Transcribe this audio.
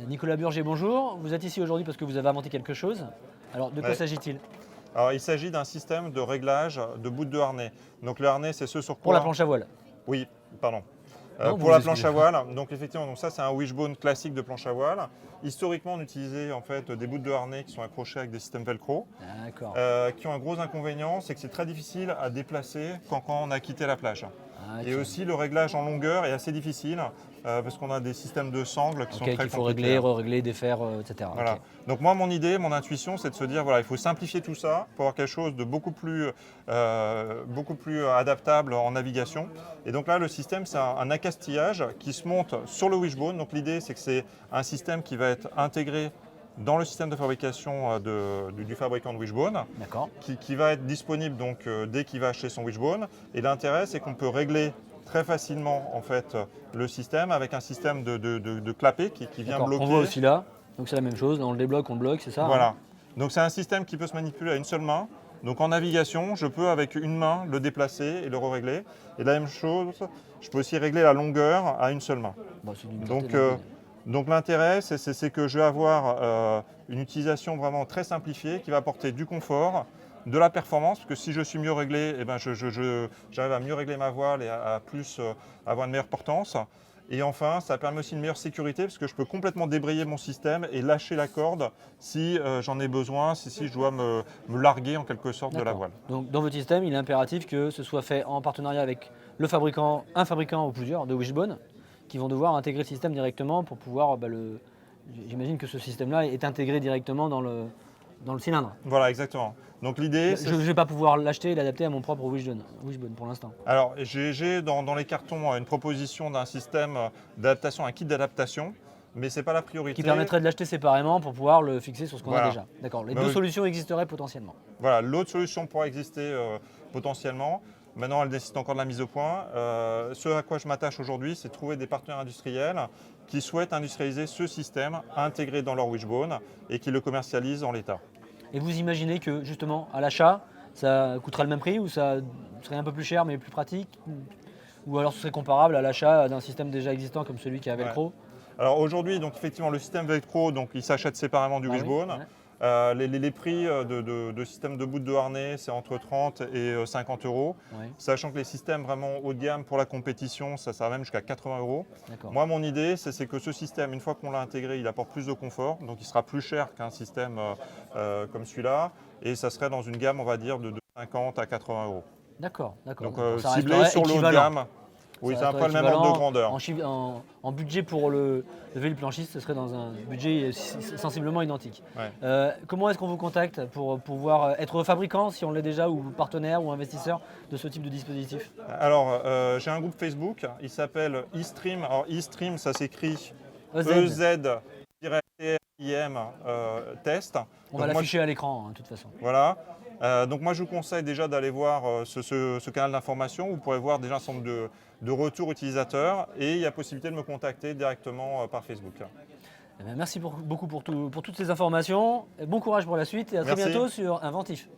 Nicolas Burger, bonjour. Vous êtes ici aujourd'hui parce que vous avez inventé quelque chose. Alors, de quoi s'agit-il? Alors, il s'agit d'un système de réglage de bouts de harnais. Donc, le harnais, c'est ce sur quoi… Pour la planche à voile. Oui, pardon. Non, Pour vous la planche à excusez. voile, donc effectivement, donc ça c'est un wishbone classique de planche à voile. Historiquement, on utilisait en fait des bouts de harnais qui sont accrochés avec des systèmes velcro, D'accord. qui ont un gros inconvénient, c'est que c'est très difficile à déplacer quand on a quitté la plage. Ah, Et ok. aussi le réglage en longueur est assez difficile parce qu'on a des systèmes de sangles qui sont Ok, très qu'il faut compliqués. régler, re-régler, défaire, etc. Voilà. Ok. Donc moi, mon idée, mon intuition, c'est de se dire, voilà, il faut simplifier tout ça pour avoir quelque chose de beaucoup plus adaptable en navigation. Et donc là, le système, c'est un accastillage qui se monte sur le wishbone. Donc l'idée, c'est que c'est un système qui va être intégré dans le système de fabrication du fabricant de wishbone, D'accord. qui va être disponible donc, dès qu'il va acheter son wishbone. Et l'intérêt, c'est qu'on peut régler très facilement en fait, le système avec un système de clapet qui vient D'accord. bloquer. On voit aussi là. Donc c'est la même chose. On le débloque, on le bloque, c'est ça? Voilà. Donc c'est un système qui peut se manipuler à une seule main. Donc en navigation, je peux avec une main le déplacer et le régler. Et la même chose, je peux aussi régler la longueur à une seule main. Bon, c'est d'une Donc, clarté limpide. donc l'intérêt, c'est que je vais avoir une utilisation vraiment très simplifiée qui va apporter du confort, de la performance, parce que si je suis mieux réglé, eh ben j'arrive à mieux régler ma voile et à plus avoir une meilleure portance. Et enfin, ça permet aussi une meilleure sécurité parce que je peux complètement débrayer mon système et lâcher la corde si j'en ai besoin, si je dois me larguer en quelque sorte de la D'accord. voile. Donc dans votre système, il est impératif que ce soit fait en partenariat avec le fabricant, un fabricant ou plusieurs de wishbone, qui vont devoir intégrer le système directement pour pouvoir J'imagine que ce système-là est intégré directement dans le cylindre. Voilà, exactement. Donc l'idée, Je ne vais pas pouvoir l'acheter et l'adapter à mon propre wishbone pour l'instant. alors j'ai dans les cartons une proposition d'un système d'adaptation, un kit d'adaptation, mais ce n'est pas la priorité. Qui permettrait de l'acheter séparément pour pouvoir le fixer sur ce qu'on a Voilà. déjà. D'accord. Les Bah deux oui. solutions existeraient potentiellement. Voilà, l'autre solution pourrait exister potentiellement. Maintenant, elle nécessite encore de la mise au point. Ce à quoi je m'attache aujourd'hui, c'est de trouver des partenaires industriels qui souhaitent industrialiser ce système intégré dans leur wishbone et qui le commercialisent en l'état. Et vous imaginez que justement à l'achat, ça coûtera le même prix ou ça serait un peu plus cher mais plus pratique? Ou alors ce serait comparable à l'achat d'un système déjà existant comme celui qui a Velcro? Alors aujourd'hui, donc effectivement, le système Velcro, donc il s'achète séparément du Ah oui, wishbone. ouais. Les prix de système de bout de harnais, c'est entre 30 et 50 euros. Ouais, Sachant que les systèmes vraiment haut de gamme pour la compétition, ça va même jusqu'à 80 euros. d'accord. Moi, mon idée, c'est que ce système, une fois qu'on l'a intégré, il apporte plus de confort. Donc, il sera plus cher qu'un système comme celui-là. Et ça serait dans une gamme, on va dire, de 50 à 80 euros. D'accord. Donc, Ça ciblé resterait sur le haut de équivalent. gamme. Oui, Ça c'est un resterait peu le même ordre de équivalent. grandeur. En budget pour le planchiste, ce serait dans un budget sensiblement identique. Ouais. Comment est-ce qu'on vous contacte pour pouvoir être fabricant, si on l'est déjà, ou partenaire ou investisseur de ce type de dispositif? Alors, j'ai un groupe Facebook, il s'appelle eStream. Alors, eStream, ça s'écrit EZ. EZ-TRIM test. On Donc, va moi, l'afficher à l'écran, hein, de toute façon. voilà. Donc moi je vous conseille déjà d'aller voir ce canal d'information. Vous pourrez voir déjà un certain nombre de retours utilisateurs et il y a possibilité de me contacter directement par Facebook. Eh bien, merci beaucoup pour toutes ces informations. Bon courage pour la suite et à très Merci. bientôt sur Inventif.